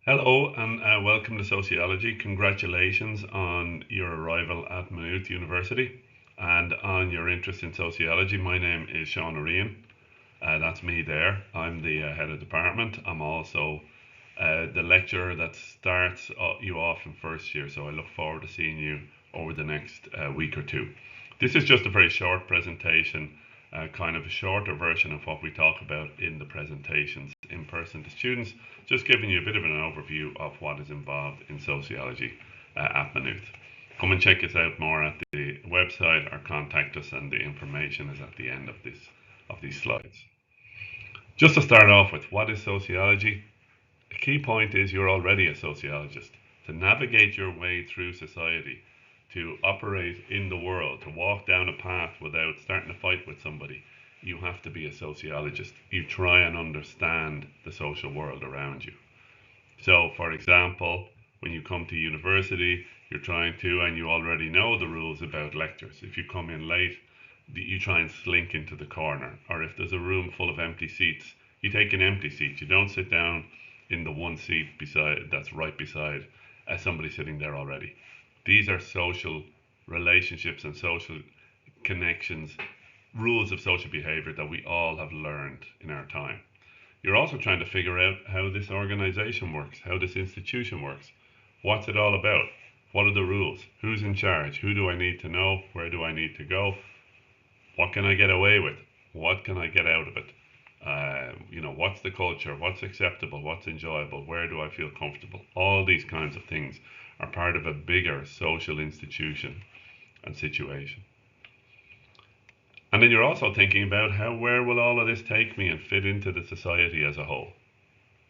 Hello and welcome to Sociology. Congratulations on your arrival at Maynooth University and on your interest in sociology. My name is Seán Ó Riain. That's me there. I'm the head of department. I'm also the lecturer that starts you off in first year, so I look forward to seeing you over the next week or two. This is just a very short presentation, kind of a shorter version of what we talk about in the presentations in person to students, just giving you a bit of an overview of what is involved in sociology at Maynooth. Come and check us out more at the website or contact us, and the information is at the end of these slides. Just to start off with, what is sociology? A key point is you're already a sociologist. To navigate your way through society, to operate in the world, to walk down a path without starting a fight with somebody, you have to be a sociologist. You try and understand the social world around you. So, for example, when you come to university, you're trying to, and you already know the rules about lectures. If you come in late, you try and slink into the corner. Or if there's a room full of empty seats, you take an empty seat. You don't sit down in the one seat beside that's right beside somebody sitting there already. These are social relationships and social connections, rules of social behavior that we all have learned in our time. You're also trying to figure out how this organization works, how this institution works. What's it all about? What are the rules? Who's in charge? Who do I need to know? Where do I need to go? What can I get away with? What can I get out of it? What's the culture? What's acceptable? What's enjoyable? Where do I feel comfortable? All these kinds of things are part of a bigger social institution and situation. And then you're also thinking about where will all of this take me and fit into the society as a whole.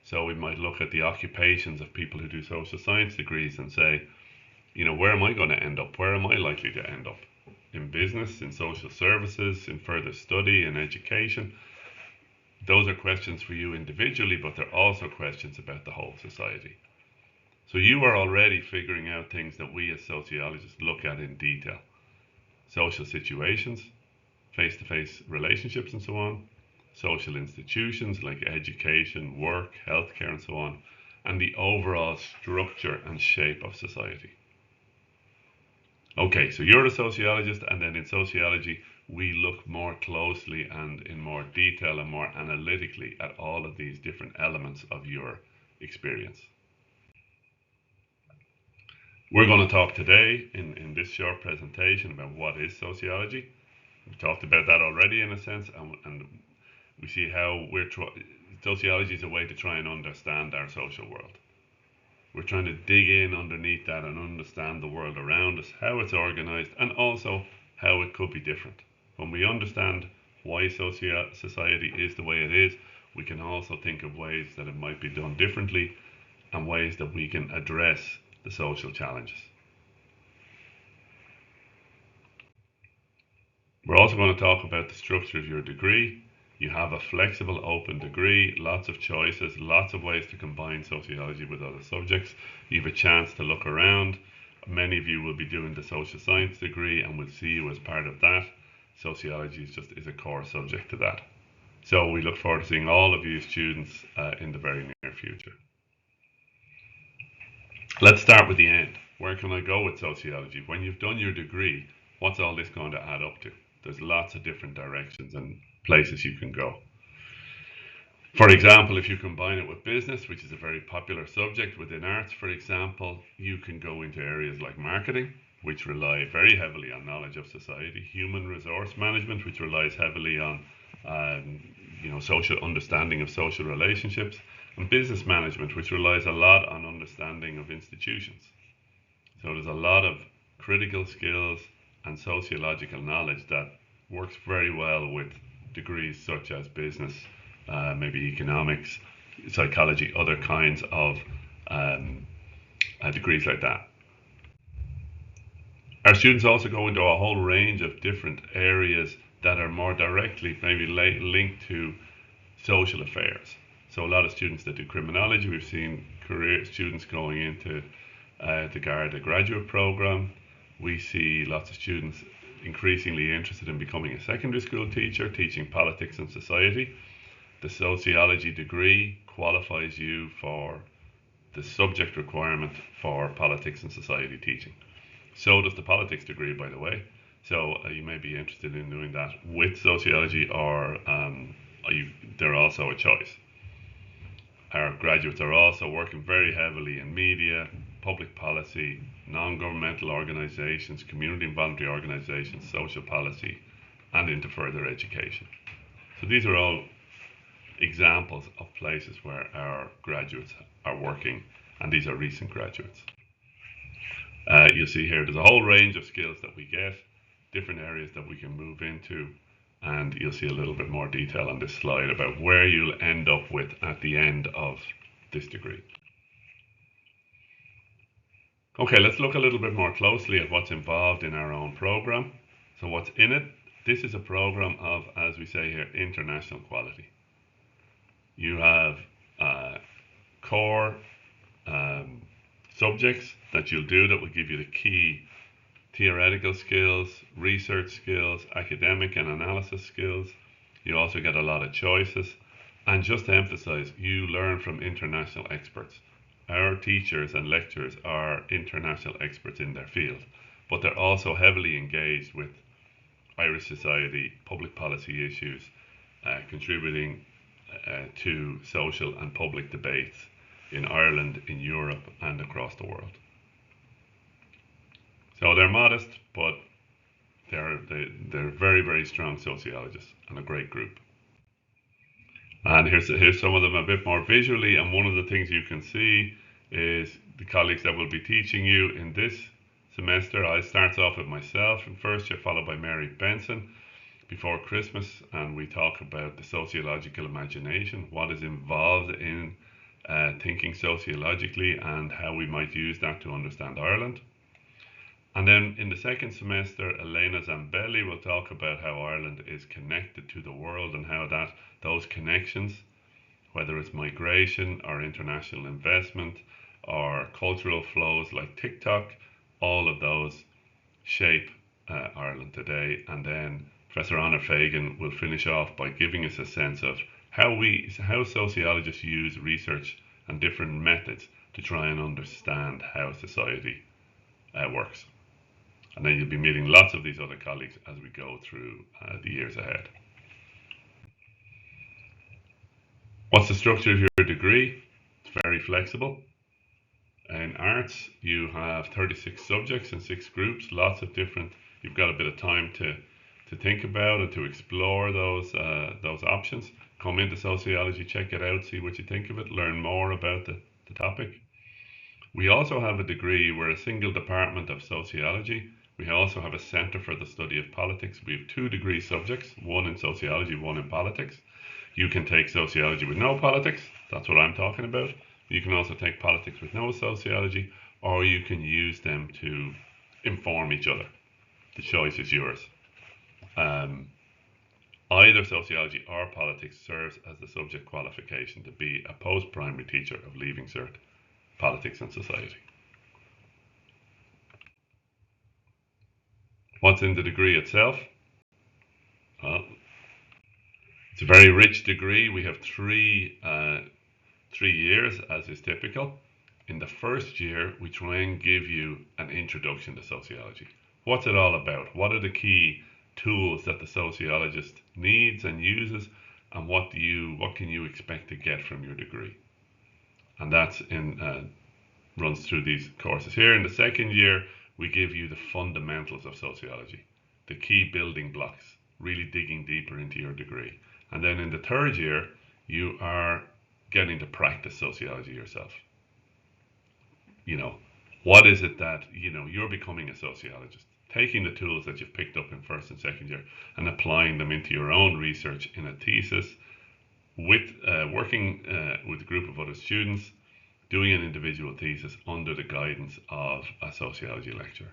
So we might look at the occupations of people who do social science degrees and say, where am I going to end up? Where am I likely to end up? In business, in social services, in further study, in education. Those are questions for you individually, but they're also questions about the whole society. So you are already figuring out things that we as sociologists look at in detail. Social situations, face-to-face relationships and so on, social institutions like education, work, healthcare and so on, and the overall structure and shape of society. Okay, so you're a sociologist, and then in sociology we look more closely and in more detail and more analytically at all of these different elements of your experience. We're going to talk today in this short presentation about what is sociology. We've talked about that already in a sense, and we see how sociology is a way to try and understand our social world. We're trying to dig in underneath that and understand the world around us, how it's organized, and also how it could be different. When we understand why society is the way it is, we can also think of ways that it might be done differently and ways that we can address the social challenges. We're also going to talk about the structure of your degree. You have a flexible, open degree, lots of choices, lots of ways to combine sociology with other subjects. You have a chance to look around. Many of you will be doing the social science degree and will see you as part of that. Sociology is a core subject to that. So we look forward to seeing all of you students in the very near future. Let's start with the end. Where can I go with sociology? When you've done your degree, what's all this going to add up to? There's lots of different directions and places you can go. For example, if you combine it with business, which is a very popular subject within arts, for example, you can go into areas like marketing, which rely very heavily on knowledge of society, human resource management, which relies heavily on social understanding of social relationships, and business management, which relies a lot on understanding of institutions. So there's a lot of critical skills and sociological knowledge that works very well with degrees such as business, maybe economics, psychology, other kinds of degrees like that. Our students also go into a whole range of different areas that are more directly maybe linked to social affairs. So a lot of students that do criminology, we've seen career students going into the Garda graduate program. We see lots of students increasingly interested in becoming a secondary school teacher, teaching politics and society. The sociology degree qualifies you for the subject requirement for politics and society teaching. So does the politics degree, by the way. So you may be interested in doing that with sociology, or they're also a choice. Our graduates are also working very heavily in media, public policy, non-governmental organisations, community and voluntary organisations, social policy, and into further education. So these are all examples of places where our graduates are working, and these are recent graduates. You'll see here there's a whole range of skills that we get, different areas that we can move into, and you'll see a little bit more detail on this slide about where you'll end up with at the end of this degree. Okay, let's look a little bit more closely at what's involved in our own program. So what's in it? This is a program of, as we say here, international quality. You have core subjects that you'll do that will give you the key theoretical skills, research skills, academic and analysis skills. You also get a lot of choices. And just to emphasize, you learn from international experts. Our teachers and lecturers are international experts in their field, but they're also heavily engaged with Irish society, public policy issues, contributing to social and public debates in Ireland, in Europe, and across the world. So they're modest, but they're very, very strong sociologists and a great group. And here's some of them a bit more visually, and one of the things you can see is the colleagues that will be teaching you in this semester. I start off with myself in first year, followed by Mary Benson before Christmas, and we talk about the sociological imagination, what is involved in thinking sociologically and how we might use that to understand Ireland. And then in the second semester, Elena Zambelli will talk about how Ireland is connected to the world and how those connections, whether it's migration or international investment or cultural flows like TikTok, all of those shape Ireland today. And then Professor Anna Fagan will finish off by giving us a sense of how sociologists use research and different methods to try and understand how society works. And then you'll be meeting lots of these other colleagues as we go through the years ahead. What's the structure of your degree? It's very flexible. In arts, you have 36 subjects and 6 groups, lots of different. You've got a bit of time to think about and to explore those options. Come into sociology, check it out, see what you think of it, learn more about the topic. We also have a degree, we're a single department of sociology. We also have a centre for the study of politics. We have 2 degree subjects, one in sociology, one in politics. You can take sociology with no politics, that's what I'm talking about. You can also take politics with no sociology, or you can use them to inform each other. The choice is yours. Either sociology or politics serves as the subject qualification to be a post-primary teacher of Leaving Cert, Politics and Society. What's in the degree itself? Well, it's a very rich degree. We have 3 years, as is typical. In the first year, we try and give you an introduction to sociology. What's it all about? What are the key tools that the sociologist needs and uses, and what can you expect to get from your degree? And that's runs through these courses here. In the second year, we give you the fundamentals of sociology, the key building blocks, really digging deeper into your degree. And then in the third year, you are getting to practice sociology yourself. What is it that, you're becoming a sociologist, taking the tools that you've picked up in first and second year and applying them into your own research in a thesis, with working with a group of other students, doing an individual thesis under the guidance of a sociology lecturer.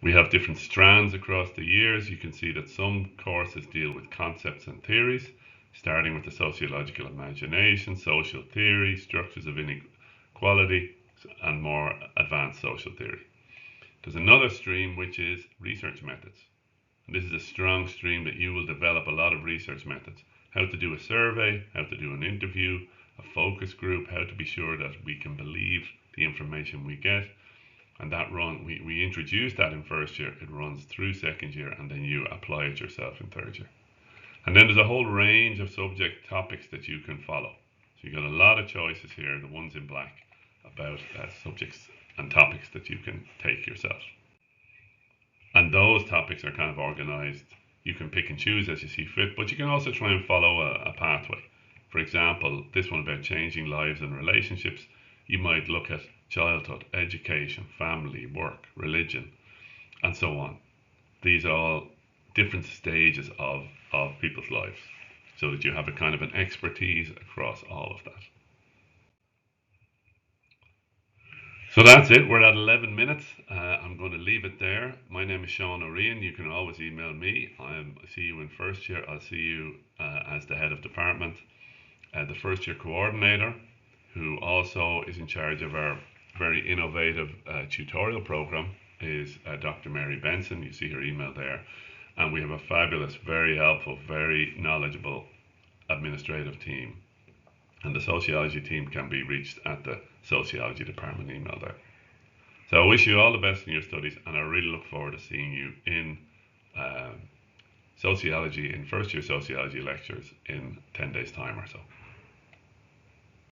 We have different strands across the years. You can see that some courses deal with concepts and theories, starting with the sociological imagination, social theory, structures of inequality, and more advanced social theory. There's another stream which is research methods. And this is a strong stream that you will develop a lot of research methods. How to do a survey, how to do an interview, a focus group, how to be sure that we can believe the information we get. And we introduce that in first year, it runs through second year, and then you apply it yourself in third year. And then there's a whole range of subject topics that you can follow. So you've got a lot of choices here, the ones in black, about subjects and topics that you can take yourself. And those topics are kind of organized. You can pick and choose as you see fit, but you can also try and follow a pathway. For example, this one about changing lives and relationships, you might look at childhood, education, family, work, religion, and so on. These are all different stages of people's lives, so that you have a kind of an expertise across all of that. So that's it. We're at 11 minutes. I'm going to leave it there. My name is Seán Ó Riain. You can always email me. I see you in first year. I'll see you as the head of department. The first year coordinator, who also is in charge of our very innovative tutorial program, is Dr. Mary Benson. You see her email there. And we have a fabulous, very helpful, very knowledgeable administrative team. And the sociology team can be reached at the sociology department email there. So I wish you all the best in your studies, and I really look forward to seeing you in sociology, in first year sociology lectures in 10 days' time or so.